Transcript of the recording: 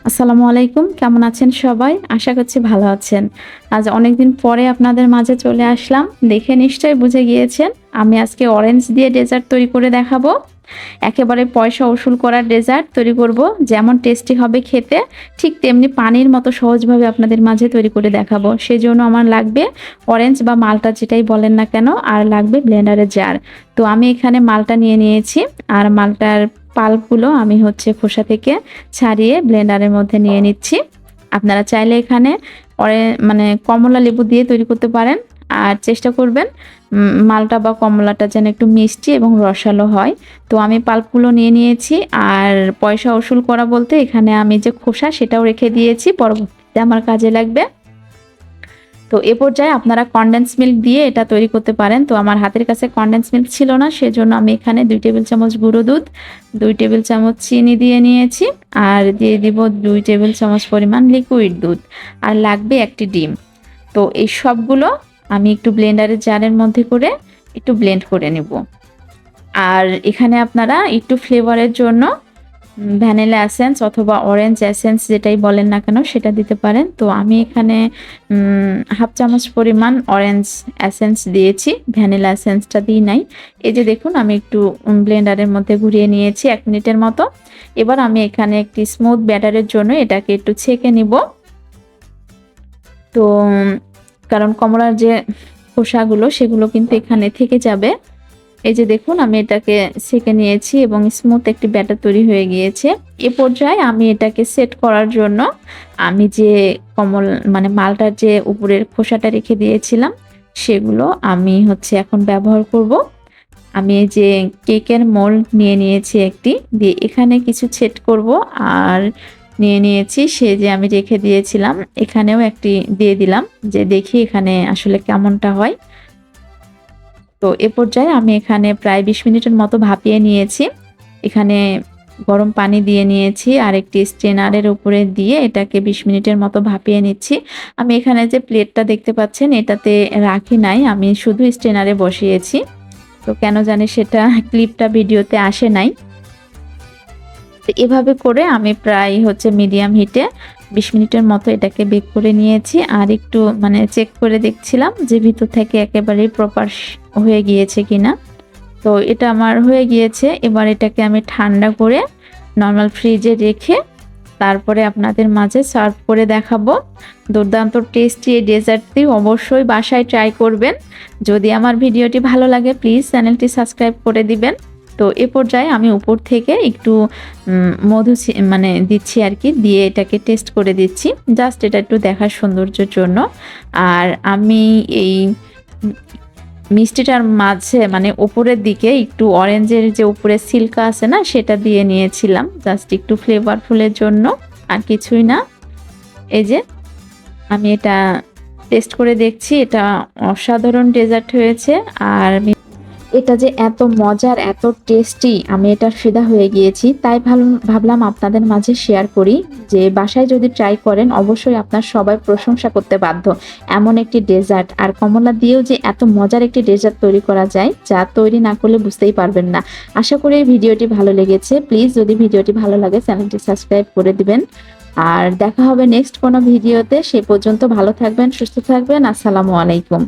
আসসালামু আলাইকুম। কেমন আছেন সবাই? আশা করছি ভালো আছেন। আজ অনেকদিন পরে আপনাদের মাঝে চলে আসলাম। দেখে নিশ্চয়ই বুঝে গিয়েছেন, আমি আজকে অরেঞ্জ দিয়ে ডেজার্ট তৈরি করে দেখাবো। একেবারে পয়সা উসুল করা ডেজার্ট তৈরি করব। যেমন টেস্টি হবে খেতে, ঠিক তেমনি পানির মতো সহজভাবে আপনাদের মাঝে তৈরি করে দেখাবো। সেজন্য আমার লাগবে অরেঞ্জ বা মাল্টা যেটাই বলেন না কেন, আর লাগবে ব্লেন্ডারের জার। তো আমি এখানে মালটা নিয়ে নিয়েছি, আর মালটার পাল্পগুলো আমি খোসা থেকে ছাড়িয়ে ব্লেন্ডারের মধ্যে নিয়ে নিচ্ছি। আপনারা চাইলে এখানে মানে কমলা লেবু দিয়ে তৈরি করতে পারেন। আর চেষ্টা করবেন মালটা বা কমলাটা যেন একটু মিষ্টি এবং রসালো হয়। তো আমি পাল্পগুলো নিয়ে নিয়েছি, আর পয়সা উসুল করা বলতে এখানে আমি যে খোসা সেটাও রেখে দিয়েছি, পরবর্তীতে আমার কাজে লাগবে। তো এ পর্যায়ে আপনারা কনডেন্স মিল্ক দিয়ে এটা তৈরি করতে পারেন। তো আমার হাতের কাছে কনডেন্স মিল্ক ছিল না, সেজন্য আমি এখানে 2 টেবিল চামচ গুঁড়ো দুধ, 2 টেবিল চামচ চিনি দিয়ে নিয়েছি, আর দিয়ে দিব 2 টেবিল চামচ পরিমাণ লিকুইড দুধ, আর লাগবে একটি ডিম। তো এই সবগুলো আমি একটু ব্লেন্ডারের জারের মধ্যে করে একটু ব্লেন্ড করে নেব। আর এখানে আপনারা একটু ফ্লেভারের জন্য ভ্যানিলা এসেন্স অথবা অরেঞ্জ এসেন্স যেটাই বলেন না কেন সেটা দিতে পারেন। তো আমি এখানে হাফ চামচ পরিমাণ অরেঞ্জ এসেন্স দিয়েছি, ভ্যানিলা এসেন্সটা দিই নাই। এই যে দেখুন, আমি একটু ব্লেন্ডারের মধ্যে ঘুরিয়ে নিয়েছি 1 মিনিটের মতো। এবার আমি এখানে একটি স্মুথ ব্যাটারের জন্য এটাকে একটু ছেঁকে নিব। তো কারণ কমলার যে খোসাগুলো সেগুলো কিন্তু এখানে থেকে যাবে। এই যে দেখুন, আমি এটাকে ছেঁকে নিয়েছি এবং স্মুথ একটি ব্যাটার তৈরি হয়ে গিয়েছে। এ পর্যায়ে আমি এটাকে সেট করার জন্য আমি যে মানে মালটার যে উপরের খোসাটা রেখে দিয়েছিলাম সেগুলো আমি এখন ব্যবহার করব। আমি এই যে কেকের মোল্ড নিয়ে নিয়েছি একটি, দিয়ে এখানে কিছু সেট করব। আর নিয়ে নিয়েছি সে যে আমি রেখে দিয়েছিলাম, এখানেও একটি দিয়ে দিলাম, যে দেখি এখানে আসলে কেমনটা হয়। তো এ পর্যায়ে আমি এখানে প্রায় 20 মিনিটের মতো ভাপিয়ে নিয়েছি। এখানে গরম পানি দিয়ে নিয়েছি, আর একটি স্ট্রেনারের উপরে দিয়ে এটাকে 20 মিনিটের মতো ভাপিয়ে নিচ্ছি। আমি এখানে যে প্লেটটা দেখতে পাচ্ছেন এটাতে রাখি নাই, আমি শুধু স্ট্রেনারে বসিয়েছি। তো কেন জানি সেটা ক্লিপটা ভিডিওতে আসে নাই। তো এভাবে করে আমি প্রায় মিডিয়াম হিটে 20 মিনিটের মতো এটাকে বেক করে নিয়েছি। আর একটু মানে চেক করে দেখছিলাম যে ভিতর থেকে একেবারেই প্রপার হয়ে গিয়েছে কিনা। তো এটা আমার হয়ে গিয়েছে। এবার এটাকে আমি ঠান্ডা করে নরমাল ফ্রিজে রেখে তারপরে আপনাদের মাঝে সার্ভ করে দেখাবো। দুর্দান্ত টেস্টি এই ডেজার্টটি অবশ্যই বাসায় ট্রাই করবেন। যদি আমার ভিডিওটি ভালো লাগে প্লিজ চ্যানেলটি সাবস্ক্রাইব করে দিবেন। তো এ পর্যায়ে আমি উপর থেকে একটু মধু মানে দিচ্ছি আর কি, দিয়ে এটাকে টেস্ট করে দিচ্ছি, জাস্ট এটা একটু দেখার সৌন্দর্যের জন্য। আর আমি এই মিষ্টিটার মাঝে মানে উপরের দিকে একটু অরেঞ্জের যে উপরে সিল্কা আছে না সেটা দিয়ে নিয়েছিলাম, জাস্ট একটু ফ্লেভারফুলের জন্য, আর কিছুই না। এই যে আমি এটা টেস্ট করে দেখছি, এটা অসাধারণ ডেজার্ট হয়েছে। আর এটা যে এত মজার এত টেস্টি, আমি এটা ফিদা হয়ে গিয়েছি। তাই ভাবলাম আপনাদের মাঝে শেয়ার করি, যে বাসায় যদি ট্রাই করেন অবশ্যই আপনার সবাই প্রশংসা করতে বাধ্য। এমন একটি ডেজার্ট, আর কমলা দিয়েও যে এত মজার একটি ডেজার্ট তৈরি করা যায়, যা তৈরি না করলে বুঝতেই পারবেন না। আশা করি এই ভিডিওটি ভালো লেগেছে। প্লিজ যদি ভিডিওটি ভালো লাগে চ্যানেলটি সাবস্ক্রাইব করে দিবেন। আর দেখা হবে নেক্সট কোনো ভিডিওতে। সে পর্যন্ত ভালো থাকবেন, সুস্থ থাকবেন। আসসালামু আলাইকুম।